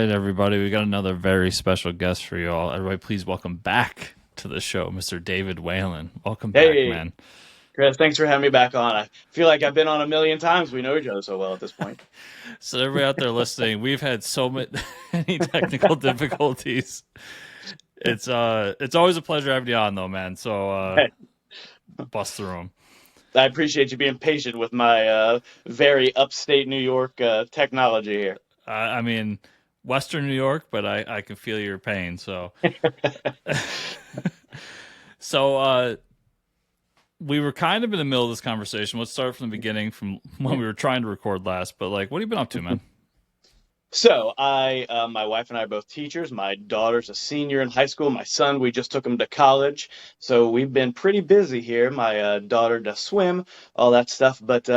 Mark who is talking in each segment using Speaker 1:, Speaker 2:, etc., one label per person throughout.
Speaker 1: right, everybody. We got another very special guest for you all. Everybody, please welcome back to the show, Mr. David Whalen. Welcome back,
Speaker 2: Hey,
Speaker 1: man.
Speaker 2: Chris, thanks for having me back on. I feel like I've been on a million times. We know each other so well at this point.
Speaker 1: So, everybody out there listening, we've had so many technical difficulties. It's always a pleasure having you on, though, man. So,
Speaker 2: Hey,
Speaker 1: bust through them.
Speaker 2: I appreciate you being patient with my very upstate New York technology here.
Speaker 1: I mean, Western New York, but I can feel your pain. So, we were kind of in the middle of this conversation. Let's start from the beginning, from when we were trying to record last. But like, what have you been up to, man?
Speaker 2: My wife and I are both teachers. My daughter's a senior in high school. My son, we just took him to college. So we've been pretty busy here. My daughter does swim, all that stuff. But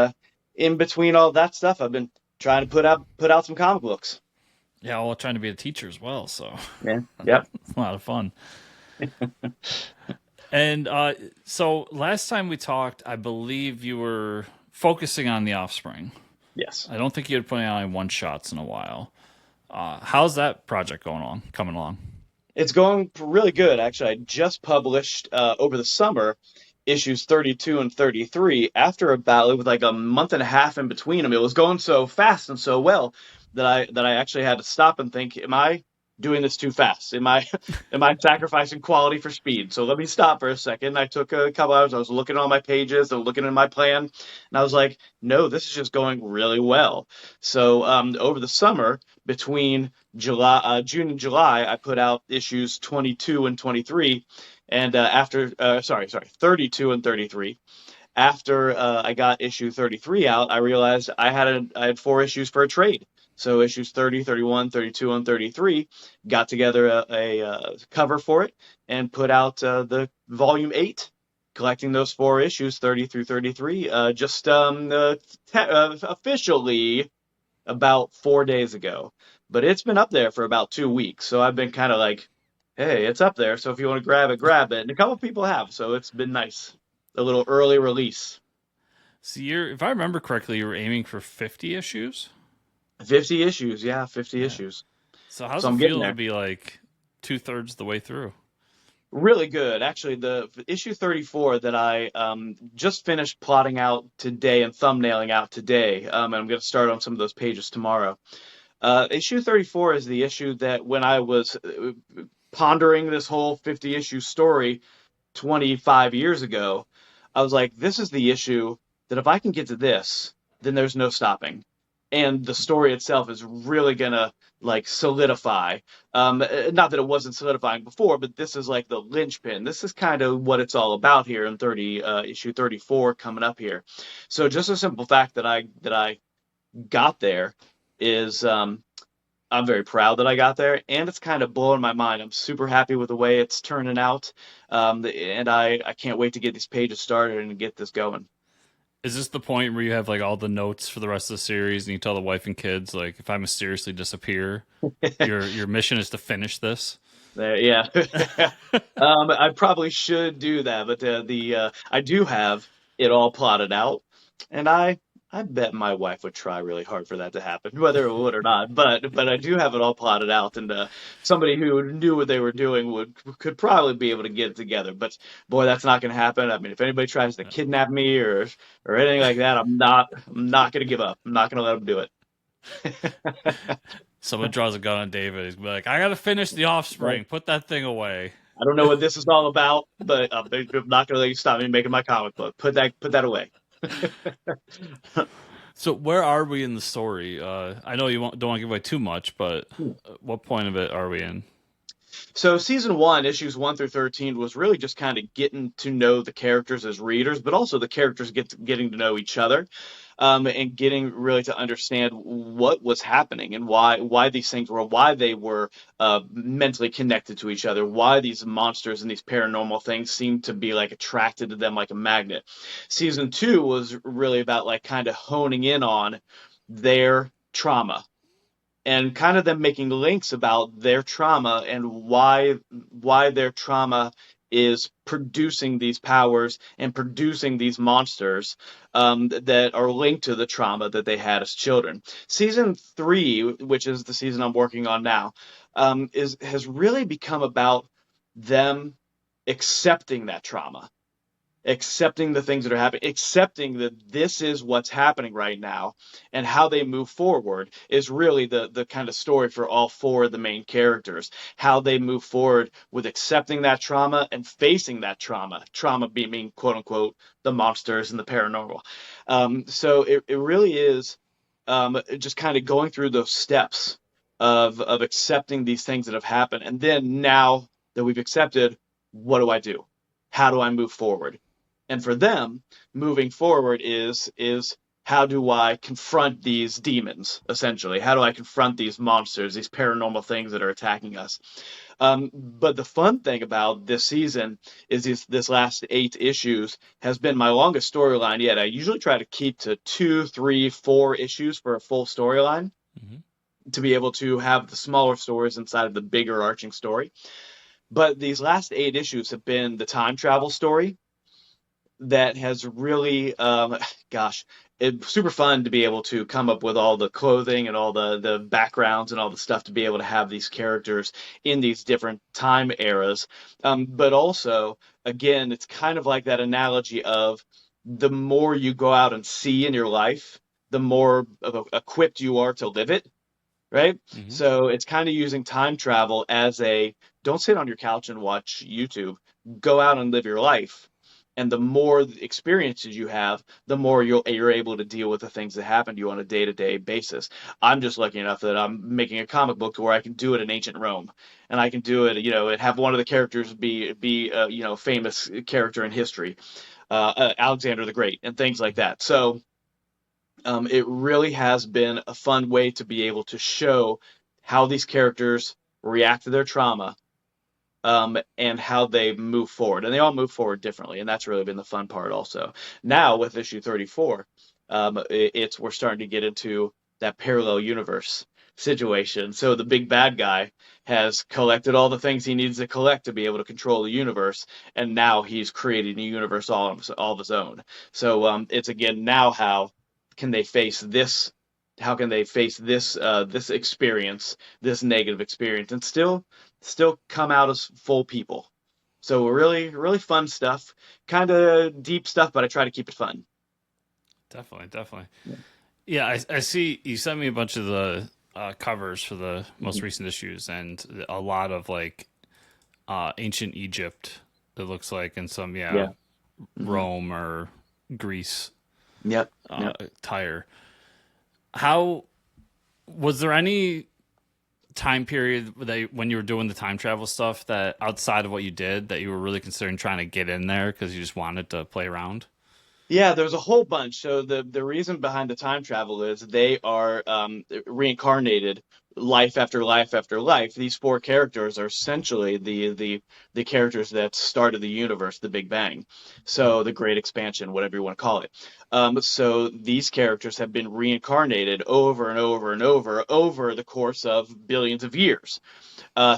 Speaker 2: in between all that stuff, I've been trying to put out some comic books.
Speaker 1: Yeah, well, trying to be a teacher as well, so
Speaker 2: Yeah. Yep.
Speaker 1: it's a lot of fun. And so last time we talked, I believe you were focusing on the Offspring.
Speaker 2: Yes.
Speaker 1: I don't think you had put out any one shots in a while. How's that project coming along?
Speaker 2: It's going really good, actually. I just published over the summer issues 32 and 33 after about it was like a month and a half in between them. It was going so fast and so well that I actually had to stop and think, am I doing this too fast? Am I sacrificing quality for speed? So let me stop for a second. I took a couple hours. I was looking at all my pages and looking at my plan, and I was like, no, this is just going really well. So over the summer between June and July, I put out issues 22 and 23, and 32 and 33. After I got issue 33 out, I realized I had four issues for a trade. So issues 30, 31, 32, and 33 got together a cover for it and put out the volume 8, collecting those four issues 30 through 33 officially about 4 days ago. But it's been up there for about 2 weeks. So I've been kind of like, hey, it's up there. So if you want to grab it, grab it. And a couple people have. So it's been nice. A little early release.
Speaker 1: So if I remember correctly, you were aiming for 50 issues.
Speaker 2: 50 issues. Yeah, 50
Speaker 1: Yeah.
Speaker 2: issues.
Speaker 1: So how's
Speaker 2: So
Speaker 1: it
Speaker 2: I'm getting
Speaker 1: feel to
Speaker 2: there.
Speaker 1: be like 2/3 the way through?
Speaker 2: Really good. Actually, the issue 34 that I just finished plotting out today and thumbnailing out today, and I'm going to start on some of those pages tomorrow. Issue 34 is the issue that when I was pondering this whole 50 issue story 25 years ago, I was like, this is the issue that if I can get to this, then there's no stopping. And the story itself is really gonna like solidify. Not that it wasn't solidifying before, but this is like the linchpin. This is kind of what it's all about here in issue 34 coming up here. So just a simple fact that I got there is I'm very proud that I got there, and it's kind of blowing my mind. I'm super happy with the way it's turning out, and I can't wait to get these pages started and get this going.
Speaker 1: Is this the point where you have like all the notes for the rest of the series and you tell the wife and kids like if I mysteriously disappear, your mission is to finish this?
Speaker 2: There, yeah. I probably should do that, but I do have it all plotted out, and I bet my wife would try really hard for that to happen, whether it would or not. But I do have it all plotted out, and somebody who knew what they were doing could probably be able to get it together. But boy, that's not going to happen. I mean, if anybody tries to kidnap me or anything like that, I'm not going to give up. I'm not going to let them do it.
Speaker 1: Someone draws a gun on David. He's like, I gotta finish the
Speaker 2: Right.
Speaker 1: Offspring. Put that thing away.
Speaker 2: I don't know what this is all about, but I'm not going to let you stop me making my comic book. Put that away.
Speaker 1: So where are we in the story? I know don't want to give away too much, but what point of it are we in?
Speaker 2: So season one, issues 1 through 13, was really just kind of getting to know the characters as readers, but also the characters getting to know each other, and getting really to understand what was happening and why these things why they were mentally connected to each other, why these monsters and these paranormal things seemed to be like attracted to them like a magnet. Season two was really about like kind of honing in on their trauma and kind of them making links about their trauma and why their trauma is producing these powers and producing these monsters that are linked to the trauma that they had as children. Season 3, which is the season I'm working on now, is has really become about them accepting that trauma, accepting the things that are happening, accepting that this is what's happening right now, and how they move forward is really the kind of story for all four of the main characters. How they move forward with accepting that trauma and facing that trauma being quote unquote the monsters and the paranormal. So it really is just kind of going through those steps of accepting these things that have happened, and then now that we've accepted, what do I do? How do I move forward? And for them, moving forward is how do I confront these demons, essentially? How do I confront these monsters, these paranormal things that are attacking us? But the fun thing about this season is this last 8 issues has been my longest storyline yet. I usually try to keep to 2, 3, 4 issues for a full storyline
Speaker 1: Hmm.
Speaker 2: to be able to have the smaller stories inside of the bigger arching story. But these last 8 issues have been the time travel story that has really, gosh, it's super fun to be able to come up with all the clothing and all the backgrounds and all the stuff to be able to have these characters in these different time eras. But also, again, it's kind of like that analogy of the more you go out and see in your life, the more equipped you are to live it, right?
Speaker 1: Hmm.
Speaker 2: So it's kind of using time travel as a don't sit on your couch and watch YouTube. Go out and live your life. And the more experiences you have, the more you're able to deal with the things that happen to you on a day-to-day basis. I'm just lucky enough that I'm making a comic book where I can do it in ancient Rome, and I can do it, and have one of the characters be famous character in history, Alexander the Great, and things like that. So it really has been a fun way to be able to show how these characters react to their trauma, and how they move forward. And they all move forward differently, and that's really been the fun part also. Now with issue 34, it's we're starting to get into that parallel universe situation. So the big bad guy has collected all the things he needs to collect to be able to control the universe, and now he's creating a universe all of his own. So it's again now can they face this? How can they face this experience, this negative experience, and still come out as full people? So really, really fun stuff, kind of deep stuff, but I try to keep it fun.
Speaker 1: Definitely, definitely. Yeah, I see. You sent me a bunch of the covers for the most
Speaker 2: Mhm.
Speaker 1: recent issues, and a lot of like ancient Egypt. It looks like, and some
Speaker 2: Yeah. Hmm.
Speaker 1: Rome or Greece
Speaker 2: Yep. Yep.
Speaker 1: tire. How was there any time period that when you were doing the time travel stuff that outside of what you did that you were really considering trying to get in there because you just wanted to play around?
Speaker 2: Yeah, there's a whole bunch. So the reason behind the time travel is they are reincarnated life after life after life. These four characters are essentially the characters that started the universe, the Big Bang. So the Great Expansion, whatever you want to call it. So these characters have been reincarnated over and over and over the course of billions of years.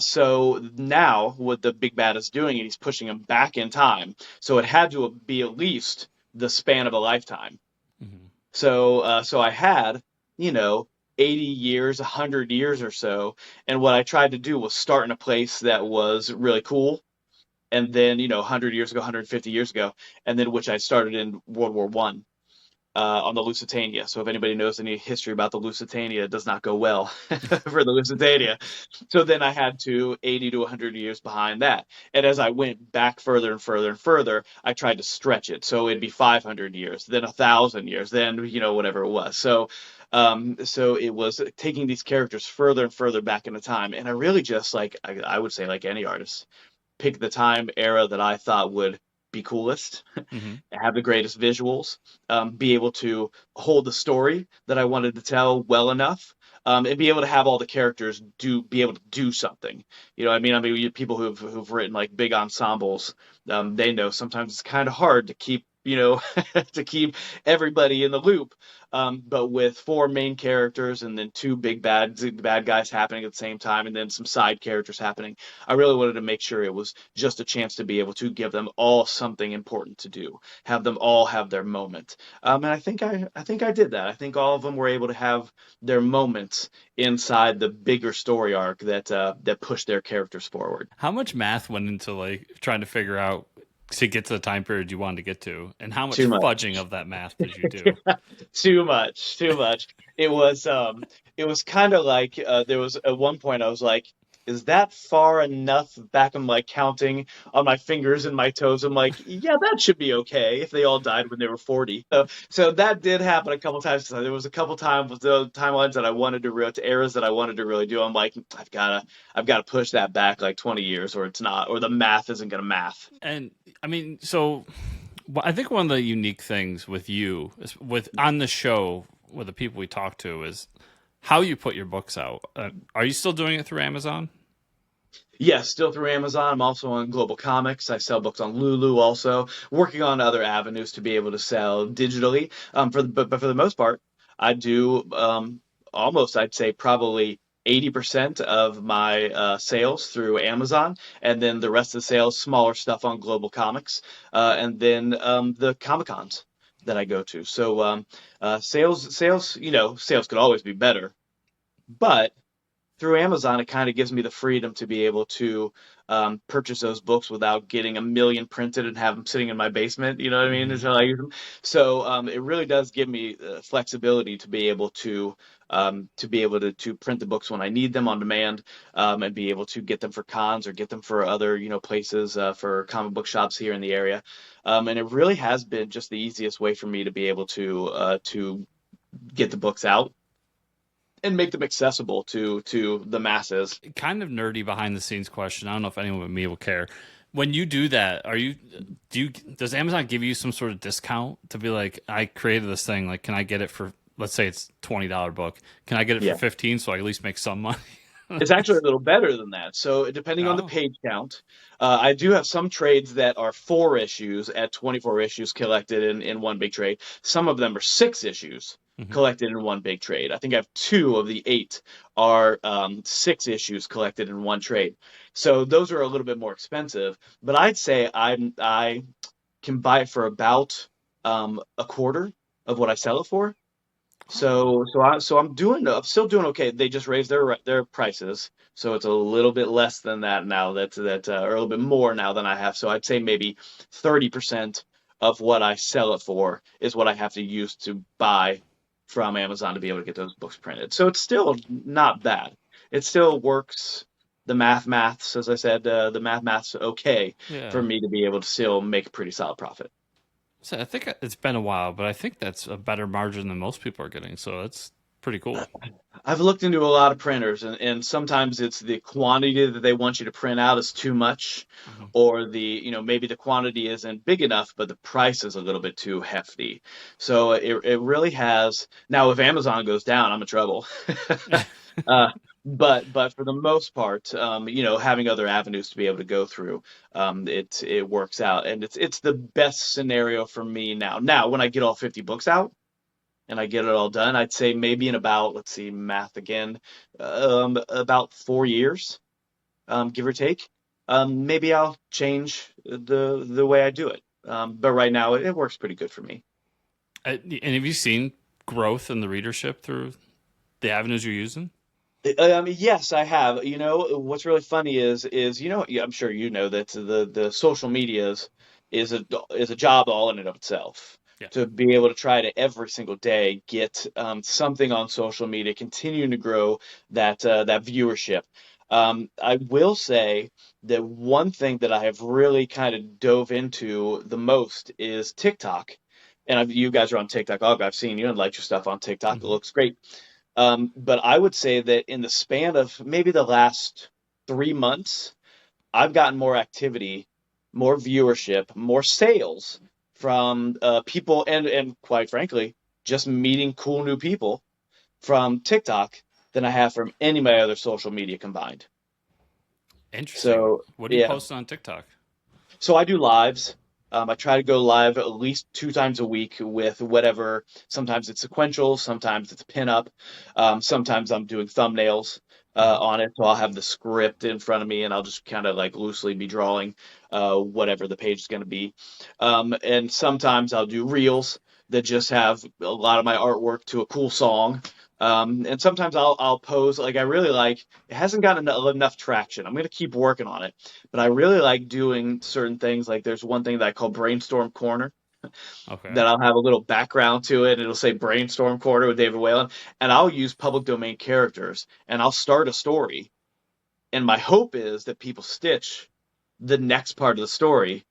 Speaker 2: So now what the big bad is doing, he's pushing him back in time. So it had to be at least the span of a lifetime.
Speaker 1: Mm-hmm.
Speaker 2: So I had, you know, 80 years, 100 years or so, and what I tried to do was start in a place that was really cool, and then 100 years ago, 150 years ago, and then which I started in World War One, on the Lusitania. So if anybody knows any history about the Lusitania, it does not go well for the Lusitania. So then I had to 80 to 100 years behind that. And as I went back further and further and further, I tried to stretch it. So it'd be 500 years, then 1,000 years, then, whatever it was. So it was taking these characters further and further back into time. And I really just, like, I would say, like any artist, pick the time era that I thought would be coolest,
Speaker 1: Mm-hmm.
Speaker 2: have the greatest visuals, be able to hold the story that I wanted to tell well enough, and be able to have all the characters be able to do something. People who've written like big ensembles, they know sometimes it's kind of hard to keep to keep everybody in the loop. But with four main characters and then two bad guys happening at the same time, and then some side characters happening, I really wanted to make sure it was just a chance to be able to give them all something important to do, have them all have their moment. And I think I did that. I think all of them were able to have their moments inside the bigger story arc that pushed their characters forward.
Speaker 1: How much math went into like trying to figure out to get to the time period you wanted to get to, and how much
Speaker 2: Too much.
Speaker 1: fudging of that math did you do?
Speaker 2: Too much, too much. It was kind of like there was at one point I was like, is that far enough back? I'm like counting on my fingers and my toes. I'm like, yeah, that should be okay if they all died when they were 40. So that did happen a couple times. So there was a couple times with the timelines that I wanted to eras that I wanted to really do. I'm like, I've gotta push that back like 20 years, or it's not, or the math isn't gonna math.
Speaker 1: And I mean, so I think one of the unique things with you is with on the show with the people we talk to is how you put your books out. Are you still doing it through Amazon?
Speaker 2: Yes, still through Amazon. I'm also on Global Comics. I sell books on Lulu also, working on other avenues to be able to sell digitally. But for the most part, I do almost, I'd say probably 80% of my sales through Amazon, and then the rest of the sales, smaller stuff on Global Comics, and then the Comic Cons that I go to. So sales could always be better, but through Amazon, it kind of gives me the freedom to be able to purchase those books without getting a million printed and have them sitting in my basement. You know what I mean?
Speaker 1: Mm-hmm.
Speaker 2: Is how I use them. So it really does give me flexibility to be able to print the books when I need them on demand, and be able to get them for cons or get them for other places for comic book shops here in the area. And it really has been just the easiest way for me to be able to get the books out and make them accessible to the masses.
Speaker 1: Kind of nerdy behind the scenes question. I don't know if anyone but me will care. When you do that, does Amazon give you some sort of discount to be like, I created this thing, like can I get it for, let's say it's $20 book. Can I get it for
Speaker 2: Yeah.
Speaker 1: 15 so I at least make some money?
Speaker 2: It's actually a little better than that. So depending on the
Speaker 1: Oh.
Speaker 2: page count, I do have some trades that are 4 issues at 24 issues collected in one big trade. Some of them are 6 issues
Speaker 1: Mhm.
Speaker 2: collected in one big trade. I think I have 2 of the 8 are 6 issues collected in one trade. So those are a little bit more expensive, but I'd say I can buy it for about a quarter of what I sell it for.
Speaker 1: Oh.
Speaker 2: I'm still doing okay. They just raised their prices, so it's a little bit less than that now. Or a little bit more now than I have. So I'd say maybe 30% of what I sell it for is what I have to use to buy from Amazon to be able to get those books printed. So it's still not bad. It still works. The maths, as I said, the maths okay for
Speaker 1: Yeah.
Speaker 2: me to be able to still make a pretty solid profit.
Speaker 1: So I think it's been a while, but I think that's a better margin than most people are getting. So that's pretty cool.
Speaker 2: I've looked into a lot of printers, and sometimes it's the quantity that they want you to print out is too much,
Speaker 1: Mhm.
Speaker 2: or maybe the quantity isn't big enough, but the price is a little bit too hefty. So it really has. Now, if Amazon goes down, I'm in trouble. uh, but for the most part, having other avenues to be able to go through, it works out, and it's the best scenario for me now. Now, when I get all 50 books out and I get it all done, I'd say maybe in about, let's see, math again, about 4 years, give or take. Maybe I'll change the way I do it. But right now, it works pretty good for me.
Speaker 1: And have you seen growth in the readership through the avenues you're using?
Speaker 2: Yes, I have. What's really funny is yeah, I'm sure you know that the social medias is a job all in and of itself.
Speaker 1: Yeah.
Speaker 2: To be able to try to every single day get something on social media, continuing to grow that viewership. I will say that one thing that I have really kind of dove into the most is TikTok. And you guys are on TikTok. I've seen you and liked your stuff on TikTok. It
Speaker 1: Hmm.
Speaker 2: looks great. But I would say that in the span of maybe the last 3 months, I've gotten more activity, more viewership, more sales from people, and quite frankly, just meeting cool new people from TikTok than I have from any of my other social media combined.
Speaker 1: Interesting.
Speaker 2: So
Speaker 1: What are you
Speaker 2: yeah,
Speaker 1: posting on TikTok?
Speaker 2: so I do lives. I try to go live at least 2 times a week with whatever. Sometimes it's sequential, sometimes it's pinup, sometimes I'm doing thumbnails
Speaker 1: Hmm.
Speaker 2: on it. So I'll have the script in front of me and I'll just kind of like loosely be drawing whatever the page is going to be. And sometimes I'll do reels that just have a lot of my artwork to a cool song. And sometimes I'll pose like I really like. It hasn't gotten enough traction. I'm gonna keep working on it, but I really like doing certain things. Like there's one thing that I call Brainstorm Corner
Speaker 1: Okay.
Speaker 2: that I'll have a little background to it, and it'll say Brainstorm Corner with David Whalen, and I'll use public domain characters, and I'll start a story, and my hope is that people stitch the next part of the story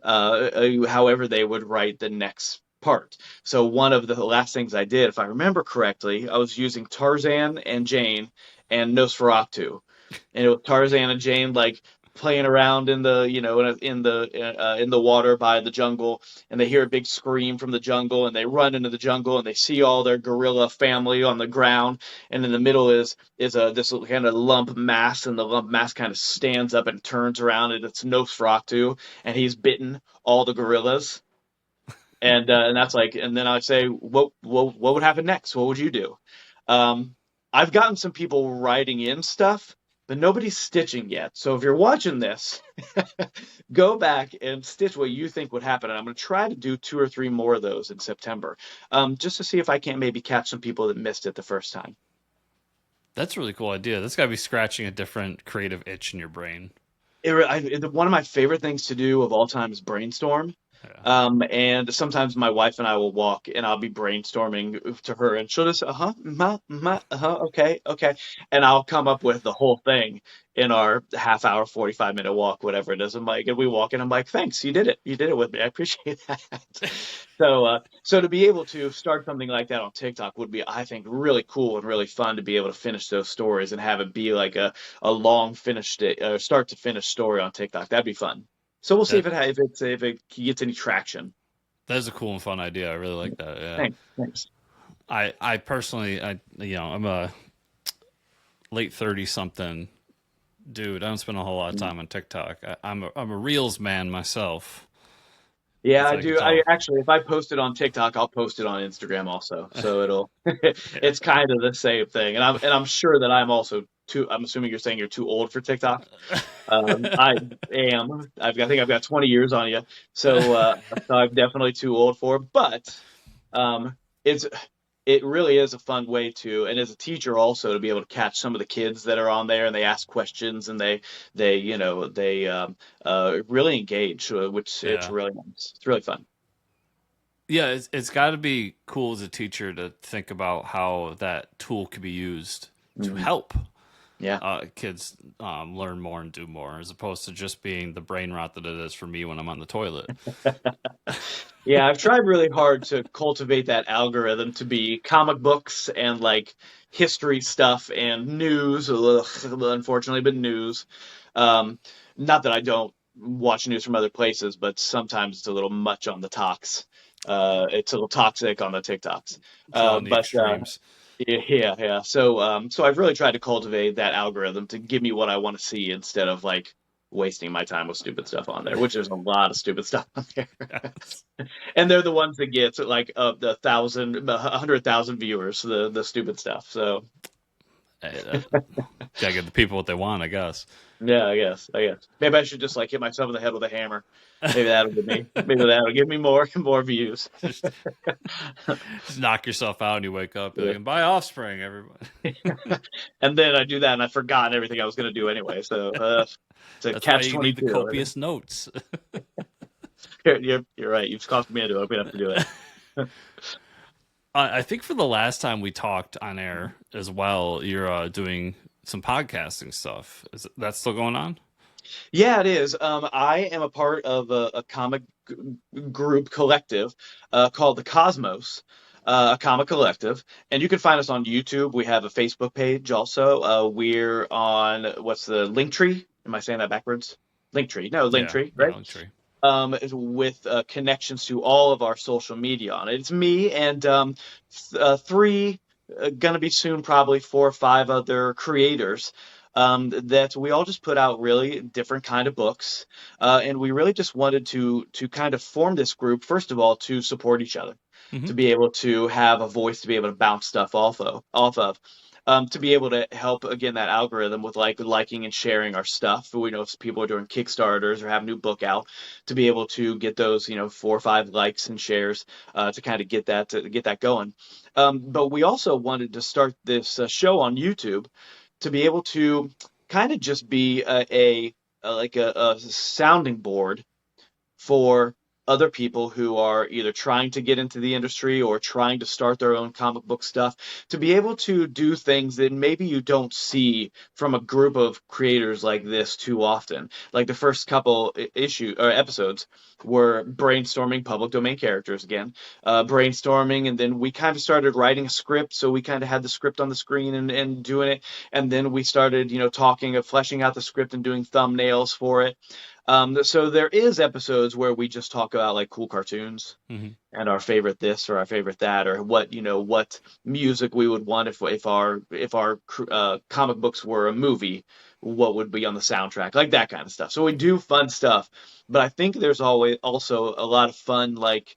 Speaker 2: however they would write the next part. So one of the last things I did, if I remember correctly, I was using Tarzan and Jane and Nosferatu, and it was Tarzan and Jane like playing around in the in the water by the jungle, and they hear a big scream from the jungle, and they run into the jungle, and they see all their gorilla family on the ground, and in the middle is a this kind of lump mass, and the lump mass kind of stands up and turns around, and it's Nosferatu, and he's bitten all the gorillas, and that's like, and then I say, what would happen next? What would you do? Um, I've gotten some people writing in stuff, but nobody's stitching yet. So if you're watching this, go back and stitch what you think would happen. And I'm going to try to do 2 or 3 more of those in September, just to see if I can't maybe catch some people that missed it the first time.
Speaker 1: That's a really cool idea. That's got to be scratching a different creative itch in your brain.
Speaker 2: One of my favorite things to do of all time is brainstorm.
Speaker 1: Yeah.
Speaker 2: And sometimes my wife and I will walk and I'll be brainstorming to her and she'll just, okay, okay. And I'll come up with the whole thing in our half hour, 45 minute walk, whatever it is. I'm like, and we walk and I'm like, thanks, you did it. You did it with me. I appreciate that. So to be able to start something like that on TikTok would be, I think, really cool and really fun to be able to finish those stories and have it be like a long finished start to finish story on TikTok. That'd be fun. So we'll see
Speaker 1: That
Speaker 2: if it gets any traction.
Speaker 1: that is a cool and fun idea. I really like that. Yeah.
Speaker 2: Thanks, thanks.
Speaker 1: I personally, I'm a late 30 something dude. I don't spend a whole lot of time on TikTok. I'm a reels man myself.
Speaker 2: Yeah,
Speaker 1: If
Speaker 2: I
Speaker 1: I can
Speaker 2: do. I
Speaker 1: tell.
Speaker 2: actually, if I post it on TikTok, I'll post it on Instagram also. So it'll,
Speaker 1: Yeah.
Speaker 2: it's kind of the same thing. And I'm sure that I'm also too. I'm assuming you're saying you're too old for TikTok. I am. I think I've got 20 years on you. So I'm definitely too old for it. But um, it's it really is a fun way to, and as a teacher also to be able to catch some of the kids that are on there and they ask questions and they really engage, which it's
Speaker 1: Yeah.
Speaker 2: really nice. It's really fun.
Speaker 1: Yeah, it's got to be cool as a teacher to think about how that tool could be used to
Speaker 2: Hmm.
Speaker 1: help
Speaker 2: Yeah.
Speaker 1: kids learn more and do more, as opposed to just being the brain rot that it is for me when I'm on the toilet.
Speaker 2: Yeah, I've tried really hard to cultivate that algorithm to be comic books and like history stuff and news, ugh, unfortunately, but news. Um, Not that I don't watch news from other places, but sometimes it's a little much on the talks. It's a little toxic on the TikToks.
Speaker 1: It's on the
Speaker 2: But
Speaker 1: extremes.
Speaker 2: yeah, yeah. So I've really tried to cultivate that algorithm to give me what I want to see instead of like wasting my time with stupid stuff on there, which there's a lot of stupid stuff on there.
Speaker 1: Yes.
Speaker 2: And they're the ones that get like the 100,000 viewers, the stupid stuff. So
Speaker 1: Hey, gotta give the people what they want, I guess.
Speaker 2: yeah, I guess maybe I should just like hit myself in the head with a hammer. Maybe that'll give me maybe that'll give me more views.
Speaker 1: just, just knock yourself out and you wake up. You're like, and buy Offspring, everybody.
Speaker 2: And then I do that and I forgot everything I was going to do anyway. So it's a
Speaker 1: That's why
Speaker 2: catch
Speaker 1: you need the
Speaker 2: 22.
Speaker 1: copious notes.
Speaker 2: You're right. You've talked me into it. I'm gonna have to do it.
Speaker 1: I think for the last time we talked on air as well, you're doing some podcasting stuff. Is that still going on?
Speaker 2: Yeah, it is. I am a part of a comic group collective called the Cosmos, a comic collective, and you can find us on YouTube. We have a Facebook page also. We're on what's the Linktree? Am I saying that backwards? Linktree. No,
Speaker 1: Yeah,
Speaker 2: Linktree,
Speaker 1: yeah,
Speaker 2: right?
Speaker 1: Linktree.
Speaker 2: With connections to all of our social media on it. It's me and three, gonna be soon probably 4 or 5 other creators that we all just put out really different kind of books, and we really just wanted to kind of form this group first of all to support each other,
Speaker 1: Hmm.
Speaker 2: to be able to have a voice, to be able to bounce stuff off of. To be able to help again that algorithm with like liking and sharing our stuff. We know if people are doing Kickstarters or have a new book out, to be able to get those 4 or 5 likes and shares, to kind of get that going. But we also wanted to start this show on YouTube to be able to kind of just be a sounding board for other people who are either trying to get into the industry or trying to start their own comic book stuff, to be able to do things that maybe you don't see from a group of creators like this too often. Like the first couple issue or episodes were brainstorming public domain characters again, brainstorming, and then we kind of started writing a script. So we kind of had the script on the screen and doing it, and then we started talking of fleshing out the script and doing thumbnails for it. So there is episodes where we just talk about like cool cartoons
Speaker 1: Hmm.
Speaker 2: and our favorite this or our favorite that, or what music we would want if our comic books were a movie, what would be on the soundtrack, like that kind of stuff. So we do fun stuff, but I think there's always also a lot of fun like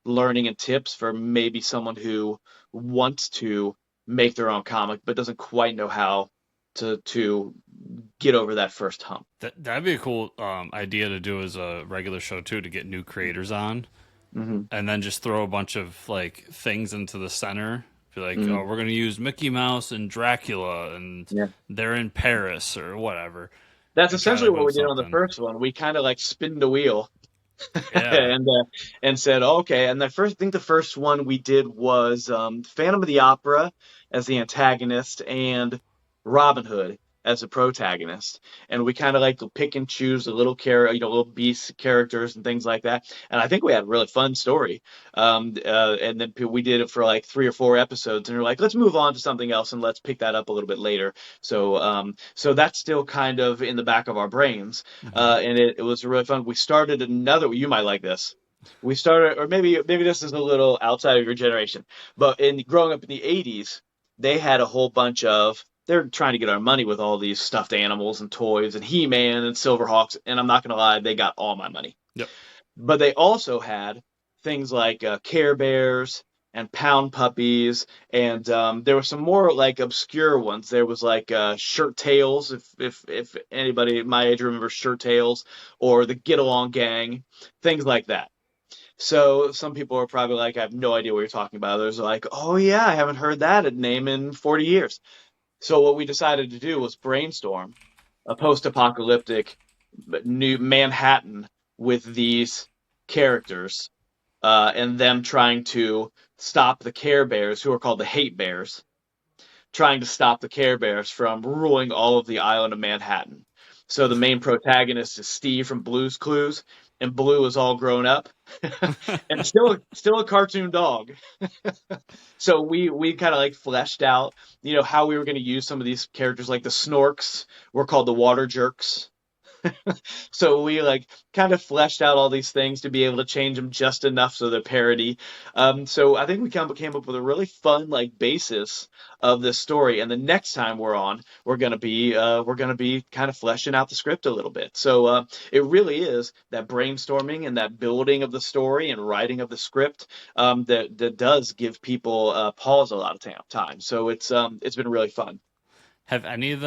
Speaker 2: learning and tips for maybe someone who wants to make their own comic but doesn't quite know how to get over that first hump.
Speaker 1: That'd be a cool idea to do as a regular show too, to get new creators on,
Speaker 2: Hmm.
Speaker 1: and then just throw a bunch of like things into the center. Be like,
Speaker 2: Hmm.
Speaker 1: oh, we're gonna use Mickey Mouse and Dracula, and
Speaker 2: Yeah.
Speaker 1: they're in Paris or whatever,
Speaker 2: That's
Speaker 1: and try
Speaker 2: essentially
Speaker 1: to
Speaker 2: what
Speaker 1: go
Speaker 2: we did on the
Speaker 1: something.
Speaker 2: first one. We kind of like spinned the wheel
Speaker 1: Yeah.
Speaker 2: and said, okay. And I think the first one we did was Phantom of the Opera as the antagonist and Robin Hood as the protagonist. And we kind of like to pick and choose the little beast characters and things like that. And I think we had a really fun story. And then we did it for like 3 or 4 episodes, and we're like, let's move on to something else and let's pick that up a little bit later. So that's still kind of in the back of our brains,
Speaker 1: Hmm.
Speaker 2: and it was really fun. We started another. You might like this. We started, or maybe this is a little outside of your generation, but in growing up in the '80s, they had a whole bunch of. They're trying to get our money with all these stuffed animals and toys and He-Man and Silverhawks, and I'm not gonna lie, they got all my money.
Speaker 1: Yep.
Speaker 2: But they also had things like Care Bears and Pound Puppies, and there were some more like obscure ones. There was like Shirt Tails, if anybody my age remembers Shirt Tails, or the Get Along Gang, things like that. So some people are probably like, I have no idea what you're talking about. Others are like, oh yeah, I haven't heard that name in 40 years. So what we decided to do was brainstorm a post-apocalyptic new Manhattan with these characters, and them trying to stop the Care Bears, who are called the Hate Bears, trying to stop the Care Bears from ruling all of the island of Manhattan. So the main protagonist is Steve from Blue's Clues, and Blue is all grown up and still a cartoon dog. So we kind of like fleshed out, how we were going to use some of these characters, like the Snorks were called the Water Jerks. So we like kind of fleshed out all these things to be able to change them just enough so they're parody. So I think we came up with a really fun like basis of this story. And the next time we're on, we're gonna be kind of fleshing out the script a little bit. So it really is that brainstorming and that building of the story and writing of the script, that does give people pause a lot of time. So it's been really fun.
Speaker 1: Have any of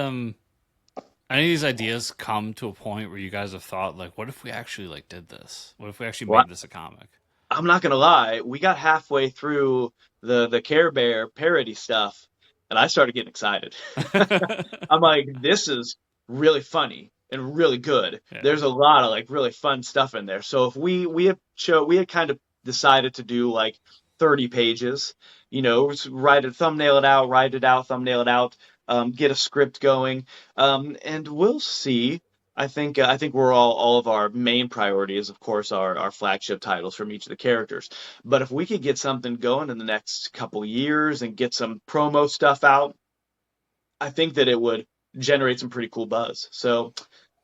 Speaker 1: these ideas come to a point where you guys have thought like, what if we actually like did this? What if we actually
Speaker 2: Well,
Speaker 1: made this a comic?
Speaker 2: I'm not gonna lie, we got halfway through the Care Bear parody stuff, and I started getting excited. I'm like, this is really funny and really good.
Speaker 1: Yeah.
Speaker 2: There's a lot of like really fun stuff in there. So if we had kind of decided to do like 30 pages, write it, write it out, thumbnail it out, get a script going, and we'll see. I think we're all of our main priorities, of course, our flagship titles from each of the characters. But if we could get something going in the next couple years and get some promo stuff out, I think that it would generate some pretty cool buzz. So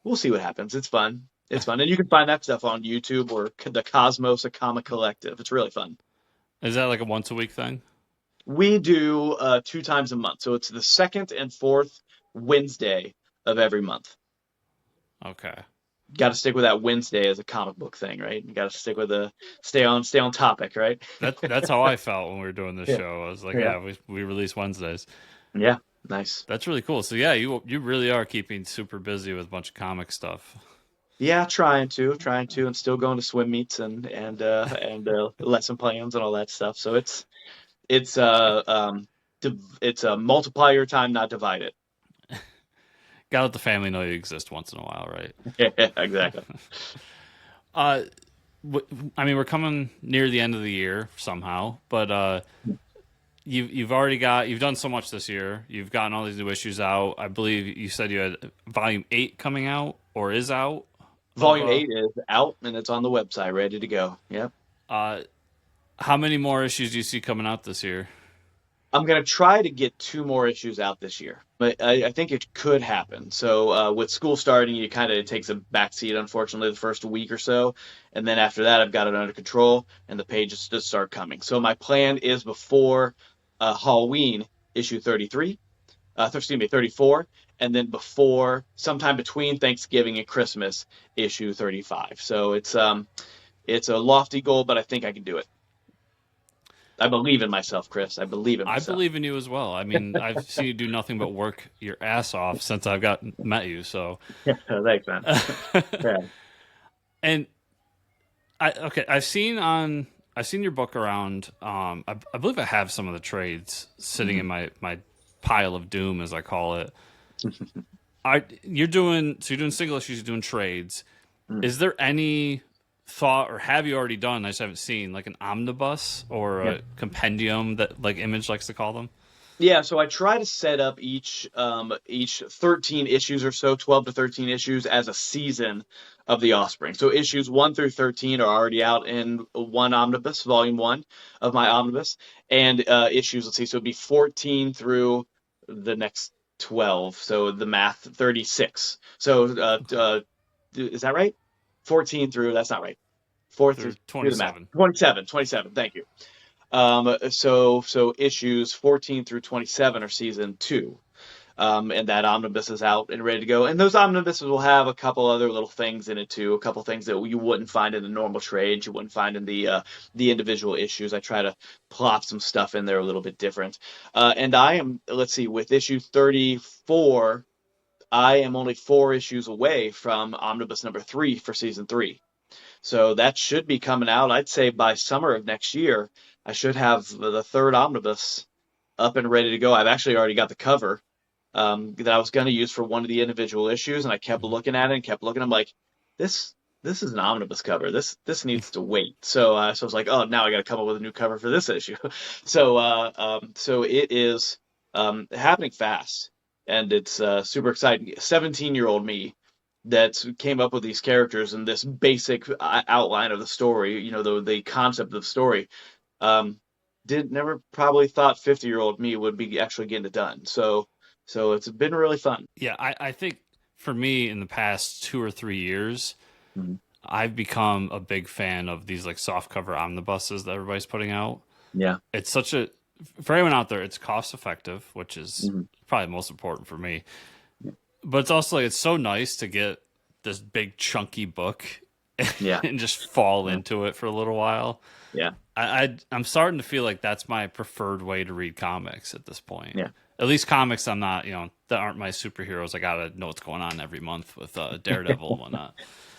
Speaker 2: we'll see what happens. It's fun. It's fun. And you can find that stuff on YouTube or the Cosmos, a comic collective. It's really fun.
Speaker 1: Is that like a once a week thing?
Speaker 2: We do 2 times a month. So it's the second and fourth Wednesday of every month.
Speaker 1: Okay.
Speaker 2: Got to stick with that Wednesday as a comic book thing, right? You got to stick with the stay on topic, right?
Speaker 1: That's how I felt when we were doing this
Speaker 2: Yeah.
Speaker 1: show. I was like,
Speaker 2: Yeah.
Speaker 1: yeah, we release Wednesdays.
Speaker 2: Yeah. Nice.
Speaker 1: That's really cool. So yeah, you really are keeping super busy with a bunch of comic stuff.
Speaker 2: Yeah, trying to, and still going to swim meets and lesson plans and all that stuff. So it's it's a multiply your time, not divide it.
Speaker 1: Gotta let the family know you exist once in a while, right?
Speaker 2: Yeah, exactly.
Speaker 1: Uh, I mean, we're coming near the end of the year somehow, but you've done so much this year. You've gotten all these new issues out. I believe you said you had volume 8 coming out or is out of
Speaker 2: Volume 8 is out and it's on the website, ready to go. Yep.
Speaker 1: uh how many more issues do you see coming out this year?
Speaker 2: I'm gonna try to get 2 more issues out this year, but I think it could happen. So with school starting, you kind of it takes a backseat, unfortunately, the first week or so, and then after that, I've got it under control, and the pages just start coming. So my plan is before Halloween, issue 33, excuse me, 34, and then before sometime between Thanksgiving and Christmas, issue 35. So it's a lofty goal, but I think I can do it. I believe in myself, Chris. I believe in
Speaker 1: I
Speaker 2: myself.
Speaker 1: believe in you as well. I mean, I've seen you do nothing but work your ass off since I've met you. So,
Speaker 2: Yeah, thanks, man. Yeah.
Speaker 1: and I've seen your book around. I believe I have some of the trades sitting in
Speaker 2: Mhm.
Speaker 1: my pile of doom, as I call it. You're doing single issues, you're doing trades.
Speaker 2: Mm.
Speaker 1: Is there any thought, or have you already done? I just haven't seen like an omnibus or
Speaker 2: Yeah.
Speaker 1: a compendium that like Image likes to call them.
Speaker 2: Yeah, so I try to set up each 13 issues or so, 12 to 13 issues as a season of the Offspring. So issues 1 through 13 are already out in one omnibus, volume 1 of my omnibus, and issues, let's see, so it'd be 14 through the next 12. So the math 36. So is that right? 14 through, that's not right. 4 through
Speaker 1: Through
Speaker 2: do the math.
Speaker 1: 27.
Speaker 2: 27, 27. Thank you. So issues 14 through 27 are season 2. And that omnibus is out and ready to go. And those omnibuses will have a couple other little things in it too, a couple things that you wouldn't find in the normal trade, you wouldn't find in the individual issues. I try to plop some stuff in there a little bit different. And I am, let's see, with issue 34, I am only 4 issues away from omnibus number 3 for season 3. So that should be coming out. I'd say by summer of next year, I should have the third omnibus up and ready to go. I've actually already got the cover that I was going to use for one of the individual issues, and I kept looking at it and kept looking. I'm like, this this is an omnibus cover. This needs to wait. So I was like, oh, now I got to come up with a new cover for this issue. So it is happening fast, and it's super exciting. 17-year-old me that came up with these characters and this basic outline of the story, the concept of the story, um, did never probably thought 50-year-old me would be actually getting it done. So it's been really fun.
Speaker 1: Yeah, I think for me in the past 2 or 3 years,
Speaker 2: Mhm.
Speaker 1: I've become a big fan of these like soft cover omnibuses that everybody's putting out.
Speaker 2: Yeah.
Speaker 1: It's such a For anyone out there, it's cost effective, which is
Speaker 2: Mhm.
Speaker 1: probably most important for me. But it's also like it's so nice to get this big chunky book
Speaker 2: Yeah.
Speaker 1: and just fall
Speaker 2: Yeah.
Speaker 1: into it for a little while.
Speaker 2: Yeah.
Speaker 1: I'm starting to feel like that's my preferred way to read comics at this point.
Speaker 2: Yeah.
Speaker 1: At least comics I'm not, that aren't my superheroes. I gotta know what's going on every month with Daredevil and whatnot.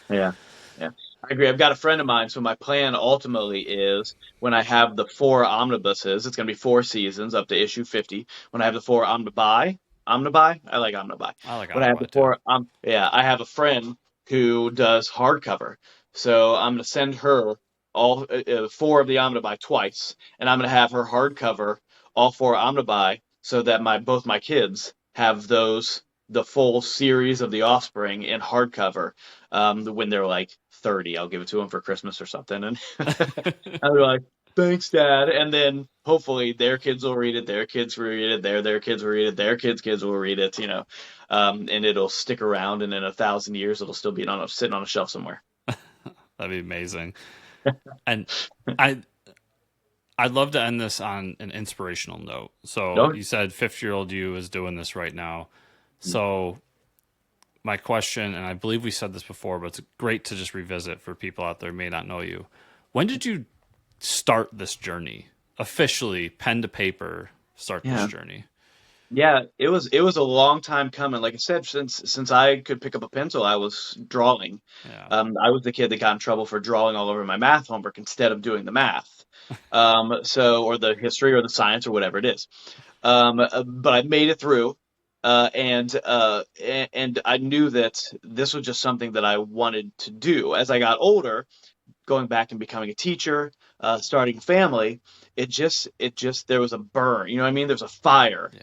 Speaker 2: Yeah. Yeah. I agree. I've got a friend of mine, so my plan ultimately is when I have the 4 omnibuses, it's going to be 4 seasons up to issue 50. When I have the 4 omnibi, I like omnibi.
Speaker 1: I like
Speaker 2: When I have the
Speaker 1: Omnibus too.
Speaker 2: yeah, I have a friend who does hardcover, so I'm going to send her all 4 of the omnibi twice, and I'm going to have her hardcover all 4 omnibi so that both my kids have the full series of The Offspring in hardcover when they're like 30. I'll give it to them for Christmas or something. And they're like, thanks, Dad. And then hopefully their kids will read it, their kids will read it, their kids will read it, their kids will read it. And it'll stick around. And in 1,000 years, it'll still be sitting on a shelf somewhere.
Speaker 1: That'd be amazing. And I I'd love to end this on an inspirational note. So
Speaker 2: No?
Speaker 1: you said 50-year-old you is doing this right now. So my question, and I believe we said this before, but it's great to just revisit for people out there who may not know you. When did you start this journey? Officially, pen to paper, start this
Speaker 2: Yeah.
Speaker 1: journey.
Speaker 2: Yeah, it was a long time coming. Like I said, since I could pick up a pencil, I was drawing.
Speaker 1: Yeah.
Speaker 2: I was the kid that got in trouble for drawing all over my math homework instead of doing the math. Or the history or the science or whatever it is. But I made it through, and I knew that this was just something that I wanted to do. As I got older, going back and becoming a teacher, starting a family, it just there was a burn. You know what I mean? There's a fire
Speaker 1: Yeah.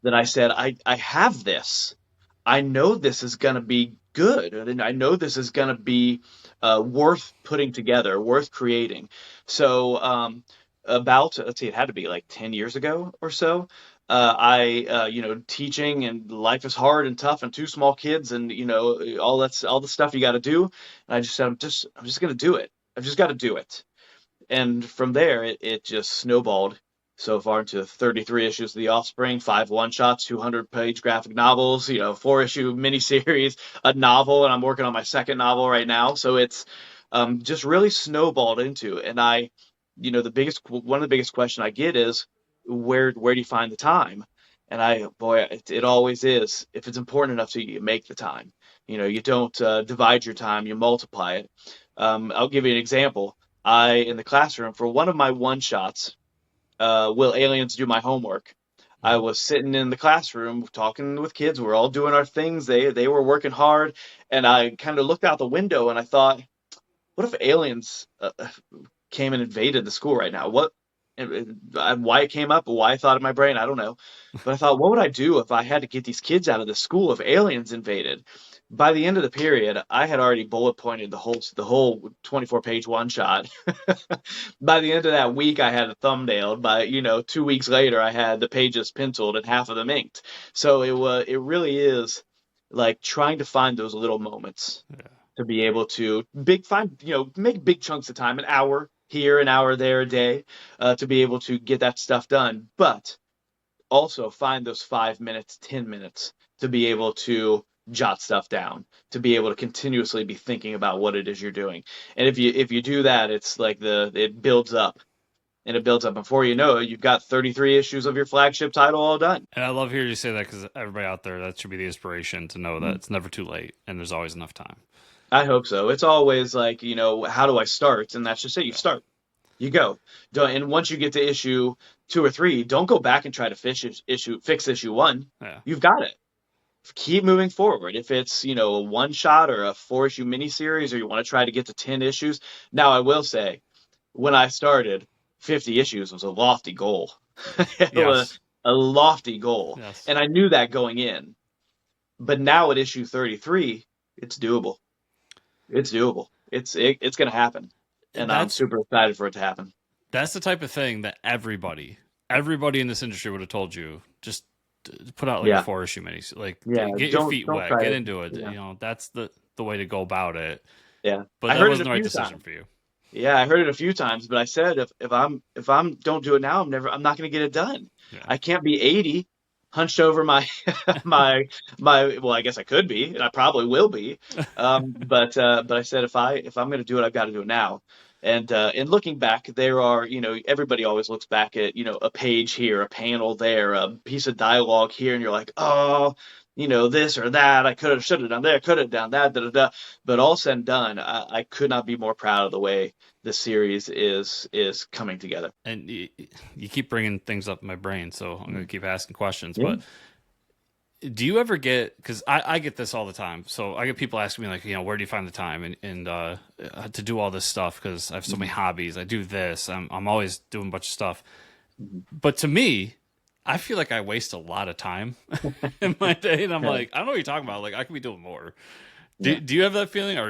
Speaker 2: that I said, I have this. I know this is going to be good. And I know this is going to be worth putting together, worth creating. So, let's see, it had to be like 10 years ago or so. Teaching and life is hard and tough and two small kids and, all the stuff you got to do. And I just said, I'm just going to do it. I've just got to do it. And from there, it just snowballed so far into 33 issues of The Offspring, five one-shots, 200-page graphic novels, 4-issue miniseries, a novel, and I'm working on my second novel right now. So it's just really snowballed into. And the one of the biggest question I get is, where do you find the time? And it always is. If it's important enough to you, you make the time. You don't divide your time, you multiply it. I'll give you an example. In the classroom, for one of my one shots, Will Aliens Do My Homework? I
Speaker 1: Mhm.
Speaker 2: was sitting in the classroom talking with kids. We're all doing our things. They were working hard, and I kind of looked out the window and I thought, what if aliens came and invaded the school right now? Why it came up, why I thought in my brain, I don't know. But I thought, what would I do if I had to get these kids out of the school if aliens invaded? By the end of the period, I had already bullet pointed the whole 24-page one shot. By the end of that week, I had a thumbnail. By 2 weeks later, I had the pages penciled and half of them inked. So it really is like trying to find those little moments
Speaker 1: Yeah.
Speaker 2: to be able to make big chunks of time, an hour here, an hour there a day, to be able to get that stuff done. But also find those 5 minutes, 10 minutes to be able to jot stuff down, to be able to continuously be thinking about what it is you're doing. And if you do that, it's like it builds up and it builds up. Before you know it, you've got 33 issues of your flagship title all done.
Speaker 1: And I love hearing you say that because everybody out there, that should be the inspiration to know that it's never too late and there's always enough time.
Speaker 2: I hope so. It's always like, how do I start? And that's just it. You
Speaker 1: Yeah.
Speaker 2: start. You go. And once you get to issue 2 or 3, don't go back and try to fix issue one.
Speaker 1: Yeah.
Speaker 2: You've got it. Keep moving forward. If it's, a one shot or a 4-issue miniseries, or you want to try to get to 10 issues. Now, I will say, when I started, 50 issues was a lofty goal. It was
Speaker 1: Yes.
Speaker 2: a lofty goal.
Speaker 1: Yes.
Speaker 2: And I knew that going in. But now at issue 33, it's doable. It's doable. It's going to happen. And I'm
Speaker 1: That's
Speaker 2: super excited for it to happen.
Speaker 1: that's the type of thing that everybody in this industry would have told you. Just put out like a
Speaker 2: Yeah.
Speaker 1: 4-issue mini, like
Speaker 2: Yeah.
Speaker 1: get your feet
Speaker 2: Don't
Speaker 1: wet,
Speaker 2: try
Speaker 1: get
Speaker 2: to.
Speaker 1: into it.
Speaker 2: Yeah.
Speaker 1: That's the way to go about it.
Speaker 2: Yeah.
Speaker 1: But
Speaker 2: I
Speaker 1: that
Speaker 2: heard it
Speaker 1: wasn't
Speaker 2: a
Speaker 1: the right
Speaker 2: few
Speaker 1: decision
Speaker 2: times.
Speaker 1: for you.
Speaker 2: Yeah, I heard it a few times, but I said if I'm don't do it now, I'm not going to get it done.
Speaker 1: Yeah.
Speaker 2: I can't be 80 hunched over my well, I guess I could be, and I probably will be. But I said if I'm going to do it, I've got to do it now. And looking back, there are, everybody always looks back at, a page here, a panel there, a piece of dialogue here, and you're like, oh, this or that, I should have done that, could have done that, da da da. But all said and done, I could not be more proud of the way the series is coming together.
Speaker 1: And you keep bringing things up in my brain, so I'm going to keep asking questions.
Speaker 2: Yeah.
Speaker 1: But do you ever get, because I get this all the time, so I get people asking me like, where do you find the time and to do all this stuff, because I have so many hobbies, I do this, I'm always doing a bunch of stuff.
Speaker 2: Mhm.
Speaker 1: But to me, I feel like I waste a lot of time in my day, and I'm
Speaker 2: Yeah.
Speaker 1: like, I don't know what you're talking about, like I could be doing more.
Speaker 2: Yeah.
Speaker 1: Do you have that feeling, or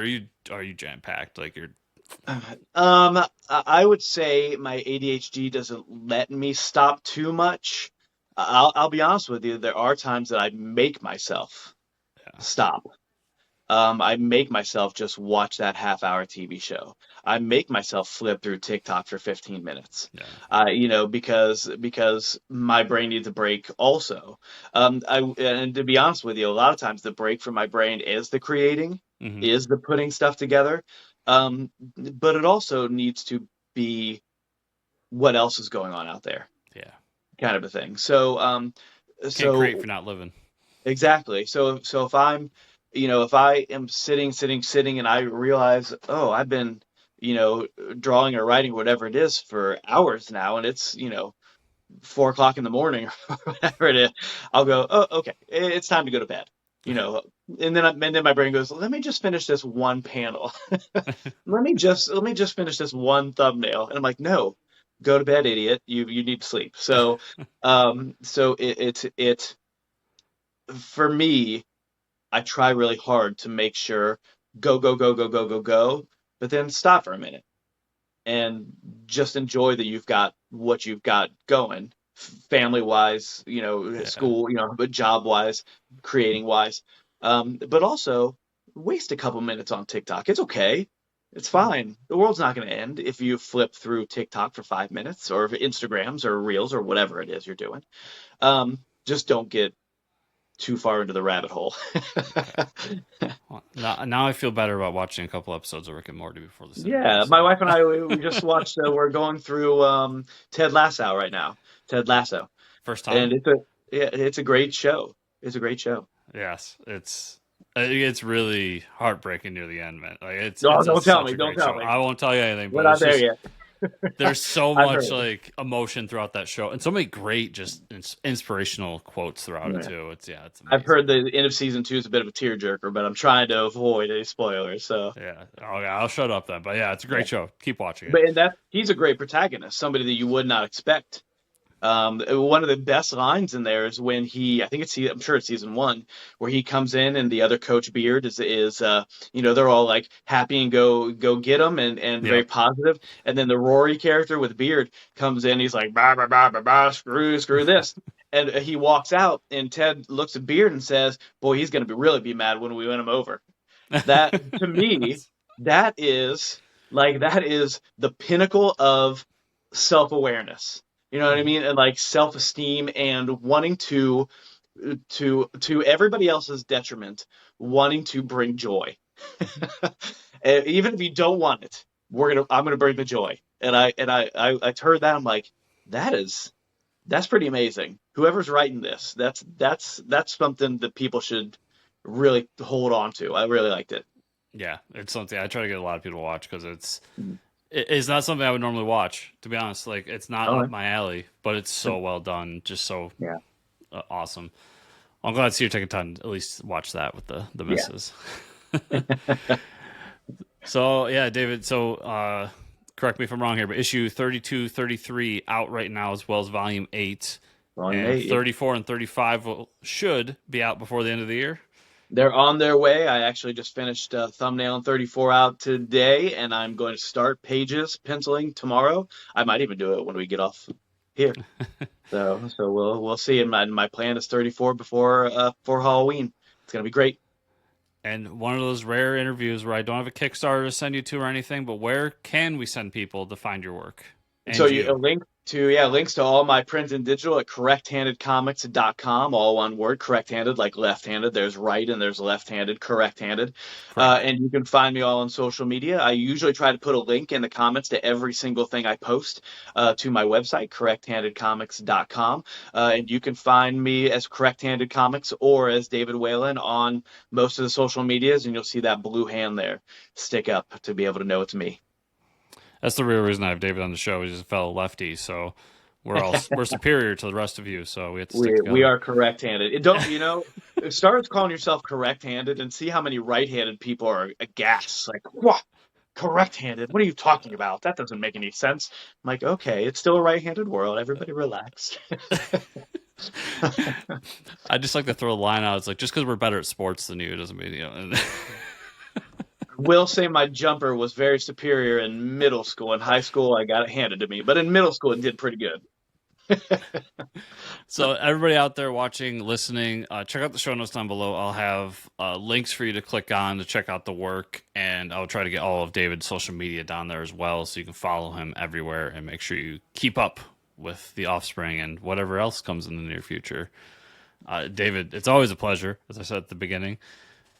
Speaker 1: are you jam packed, like you're
Speaker 2: I would say my ADHD doesn't let me stop too much. I'll be honest with you. There are times that I make myself
Speaker 1: yeah.
Speaker 2: stop. I make myself just watch that half-hour TV show. I make myself flip through TikTok for 15 minutes.
Speaker 1: Yeah.
Speaker 2: Because my brain needs a break also. And to be honest with you, a lot of times the break for my brain is the creating,
Speaker 1: Hmm.
Speaker 2: is the putting stuff together. But it also needs to be what else is going on out there,
Speaker 1: Yeah.
Speaker 2: kind of a thing.
Speaker 1: Can't create if
Speaker 2: So
Speaker 1: you're not living.
Speaker 2: exactly. So if if I am sitting, and I realize, oh, I've been, drawing or writing, whatever it is, for hours now, and it's, 4 o'clock in the morning or whatever it is, I'll go, oh, okay, it's time to go to bed. You know, and then my brain goes, let me just finish this one panel. Let me just finish this one thumbnail. And I'm like, no, go to bed, idiot. You need to sleep. So for me, I try really hard to make sure go, go, go, go, go, go, go, but then stop for a minute and just enjoy that you've got what you've got going, family wise,
Speaker 1: Yeah.
Speaker 2: school, but job wise, creating wise. But also waste a couple minutes on TikTok. It's okay. It's fine. The world's not going to end if you flip through TikTok for 5 minutes, or Instagrams or Reels or whatever it is you're doing. Just don't get too far into the rabbit hole.
Speaker 1: Okay. Well, now I feel better about watching a couple episodes of Rick and Morty before this interview.
Speaker 2: Yeah, my
Speaker 1: So
Speaker 2: wife and I, we just watched. We're going through Ted Lasso right now. Ted Lasso,
Speaker 1: first time.
Speaker 2: and it's a great show. It's a great show.
Speaker 1: Yes, it's really heartbreaking near the end, man. Like
Speaker 2: No,
Speaker 1: it's
Speaker 2: don't tell
Speaker 1: such
Speaker 2: me.
Speaker 1: a
Speaker 2: Don't
Speaker 1: great
Speaker 2: tell
Speaker 1: show.
Speaker 2: me.
Speaker 1: I won't tell you anything,
Speaker 2: We're
Speaker 1: but
Speaker 2: not
Speaker 1: it's
Speaker 2: there
Speaker 1: just
Speaker 2: yet.
Speaker 1: there's so
Speaker 2: I've
Speaker 1: much
Speaker 2: heard.
Speaker 1: like emotion throughout that show, and so many great just inspirational quotes throughout it
Speaker 2: Yeah.
Speaker 1: too. It's
Speaker 2: I've
Speaker 1: amazing.
Speaker 2: heard the end of season 2 is a bit of a tearjerker, but I'm trying to avoid any spoilers. So
Speaker 1: Yeah. Oh yeah, I'll shut up then. But yeah, it's a
Speaker 2: yeah,
Speaker 1: great show. Keep watching it.
Speaker 2: but and that he's a great protagonist, somebody that you would not expect. One of the best lines in there is when I think I'm sure it's season 1, where he comes in and the other coach Beard they're all like happy and go get him, and very
Speaker 1: Yep.
Speaker 2: positive. And then the Rory character with Beard comes in, he's like, bah, bah, bah, bah, bah, screw this. And he walks out, and Ted looks at Beard and says, boy, he's going to really be mad when we win him over. That, to me, that is that is the pinnacle of self-awareness. You know what I
Speaker 1: Mhm.
Speaker 2: mean? And like self-esteem, and wanting to everybody else's detriment, wanting to bring joy. Even if you don't want it, I'm gonna bring the joy. And I heard that, I'm like, that is that's pretty amazing. Whoever's writing this, that's something that people should really hold on to. I really liked it.
Speaker 1: Yeah, it's something I try to get a lot of people to watch because it's not something I would normally watch. To be honest, like it's not
Speaker 2: Oh,
Speaker 1: up my alley, but it's so well done, just so
Speaker 2: yeah.
Speaker 1: awesome. I'm glad to see you taking time to at least watch that with the
Speaker 2: Yeah.
Speaker 1: misses. So yeah, David. So correct me if I'm wrong here, but issue 32, 33 out right now, as well as volume 8,
Speaker 2: Volume
Speaker 1: and
Speaker 2: 8. Yeah.
Speaker 1: 34 and 35 should be out before the end of the year.
Speaker 2: They're on their way. I actually just finished thumbnail and 34 out today, and I'm going to start pages penciling tomorrow. I might even do it when we get off here. So we'll see. And my plan is 34 before Halloween. It's gonna be great.
Speaker 1: And one of those rare interviews where I don't have a Kickstarter to send you to or anything, but where can we send people to find your work
Speaker 2: So
Speaker 1: and
Speaker 2: a
Speaker 1: you?
Speaker 2: links to all my print and digital at correcthandedcomics.com, all one word, correct-handed, like left-handed. There's right and there's left-handed, correct-handed.
Speaker 1: Correct.
Speaker 2: And you can find me all on social media. I usually try to put a link in the comments to every single thing I post, to my website, correcthandedcomics.com. And you can find me as Correct-Handed Comics or as David Whalen on most of the social medias, and you'll see that blue hand there stick up to be able to know it's me.
Speaker 1: That's the real reason I have David on the show. He's a fellow lefty, so we're superior to the rest of you. So we have to stick
Speaker 2: We
Speaker 1: together.
Speaker 2: are correct-handed. It don't start calling yourself correct-handed and see how many right-handed people are aghast. Like, what? Correct-handed? What are you talking about? That doesn't make any sense. I'm like, okay, it's still a right-handed world. Everybody relax.
Speaker 1: I just like to throw a line out. It's like just because we're better at sports than you doesn't mean you know.
Speaker 2: Will say my jumper was very superior in middle school. In high school, I got it handed to me, but in middle school, it did pretty good.
Speaker 1: So everybody out there watching, listening, check out the show notes down below. I'll have links for you to click on to check out the work, and I'll try to get all of David's social media down there as well, so you can follow him everywhere and make sure you keep up with the Offspring and whatever else comes in the near future. David, it's always a pleasure, as I said at the beginning.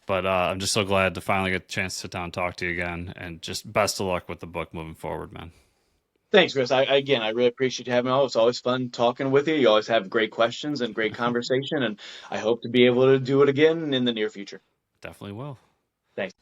Speaker 1: But I'm just so glad to finally get the chance to sit down and talk to you again. And just best of luck with the book moving forward, man.
Speaker 2: Thanks, Chris. Again, I really appreciate you having me on. It's always fun talking with you. You always have great questions and great conversation, and I hope to be able to do it again in the near future.
Speaker 1: Definitely will.
Speaker 2: Thanks.